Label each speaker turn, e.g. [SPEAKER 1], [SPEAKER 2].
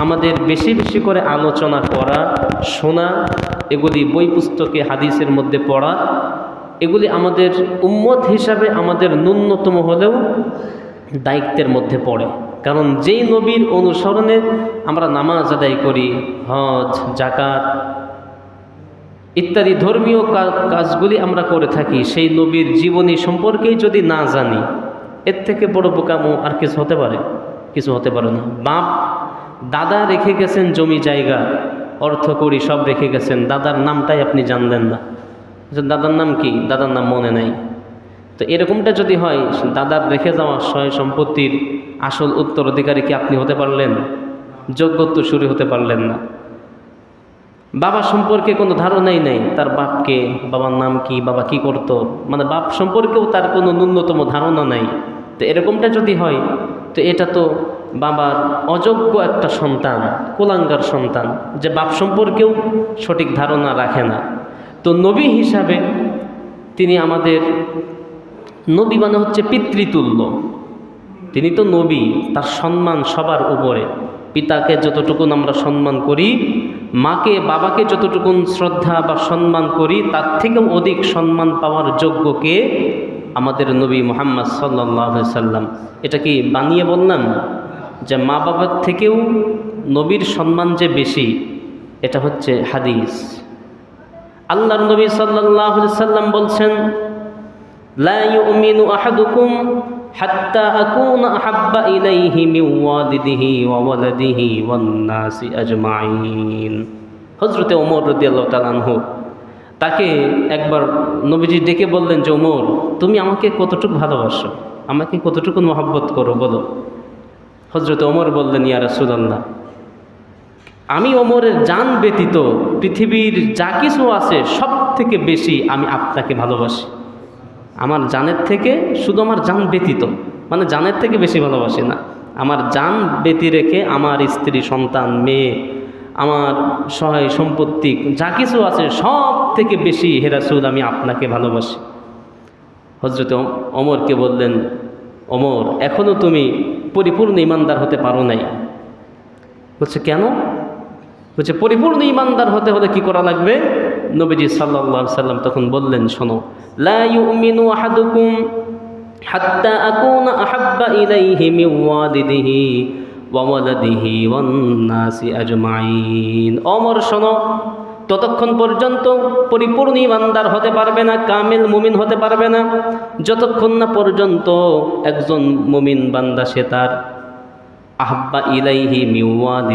[SPEAKER 1] আমাদের বেশি বেশি করে আলোচনা করা, শোনা, এগুলি বই পুস্তকে হাদিসের মধ্যে পড়া, এগুলি আমাদের উম্মত হিসাবে আমাদের ন্যূনতম হলেও দায়িত্বের মধ্যে পড়ে। কারণ যেই নবীর অনুসরণে আমরা নামাজ আদায় করি, হজ, জাকাত ইত্যাদি ধর্মীয় কাজগুলি আমরা করে থাকি, সেই নবীর জীবনী সম্পর্কেই যদি না জানি, এর থেকে বড় বোকামো আর কিছু হতে পারে? কিছু হতে পারে না। বাপ দাদা রেখে গেছেন জমি জায়গা, অর্থ করি সব রেখে গেছেন, দাদার নামটাই আপনি জানলেন না। দাদার নাম কি? দাদার নাম মনে নাই। তো এরকমটা যদি হয়, দাদার রেখে যাওয়া সয় সম্পত্তির আসল উত্তরাধিকারী কি আপনি হতে পারলেন? যোগ্যত্ব শুরু হতে পারলেন না। বাবা সম্পর্কে কোনো ধারণাই নেই, তার বাপকে, বাবার নাম কি, বাবা কি করতো, মানে বাপ সম্পর্কেও তার কোনো ন্যূনতম ধারণা নাই। তো এরকমটা যদি হয়, তো এটা তো বাবার অযোগ্য একটা সন্তান, কুলাঙ্গার সন্তান, যে বাপ সম্পর্কেও সঠিক ধারণা রাখে না। তো নবী হিসাবে তিনি আমাদের, নবী মানে হচ্ছে পিতৃতুল্য, তিনি তো নবী, তার সম্মান সবার উপরে। পিতাকে যতটুকুন আমরা সম্মান করি, মাকে বাবাকে যতটুকুন শ্রদ্ধা বা সম্মান করি, তার থেকেও অধিক সম্মান পাওয়ার যোগ্য কে? আমাদের নবী মুহাম্মদ সাল্লাল্লাহু আলাইহি সাল্লাম। এটা কি বানিয়ে বললাম যে মা বাবার থেকেও নবীর সম্মান যে বেশি? এটা হচ্ছে হাদিস। আল্লাহর নবী সাল্লাল্লাহু আলাইহি সাল্লাম বলছেন, লা ইউমিনু আহাদুকুম হাত্তা আকুনা আহাব্বা ইলাইহি মিন ওয়ালিদিহি ওয়া ওয়ালাদিহি ওয়ান নাসি আজমাইন। হযরতে ওমর রাদিয়াল্লাহু তাআলা আনহু, তাকে একবার নবীজি ডেকে বললেন যে, ওমর, তুমি আমাকে কতটুকু ভালোবাসো, আমাকে কতটুকু মহব্বত করো বলো। হযরতে ওমর বললেন, ইয়া রাসূলুল্লাহ, আমি ওমরের জান ব্যতীত পৃথিবীর যা কিছু আছে সব থেকে বেশি আমি আপনাকে ভালোবাসি। আমার জানের থেকে, শুধু আমার জান ব্যতীত, মানে জানের থেকে বেশি ভালোবাসি না, আমার জান ব্যতী রেখে আমার স্ত্রী, সন্তান, মেয়ে, আমার সহায় সম্পত্তি যা কিছু আছে সব থেকে বেশি হে রাসূল আমি আপনাকে ভালোবাসি। হযরত ওমরকে বললেন, ওমর, এখনও তুমি পরিপূর্ণ ঈমানদার হতে পারো নাই। বলছে কেন? বলছে পরিপূর্ণ ঈমানদার হতে হলে কি করা লাগবে? নবীজি সাল্লাল্লাহু আলাইহি সাল্লাম তখন বললেন, শোনো, লা ইউমিনু আহাদুকুম হাত্তা আকুনা আহাব্বা ইলাইহি মিন ওয়ালিদিহি ওয়া ওয়ালাদিহি ওয়ান নাসি আজমাইন। ওমর শোনো, ততক্ষণ পর্যন্ত পরিপূর্ণ ঈমানদার হতে পারবে না, কামিল মুমিন হতে পারবে না, যতক্ষণ না পর্যন্ত একজন মুমিন বান্দা সে তার আহাব্বা ইলাইহি মিন ওয়ালিদিহি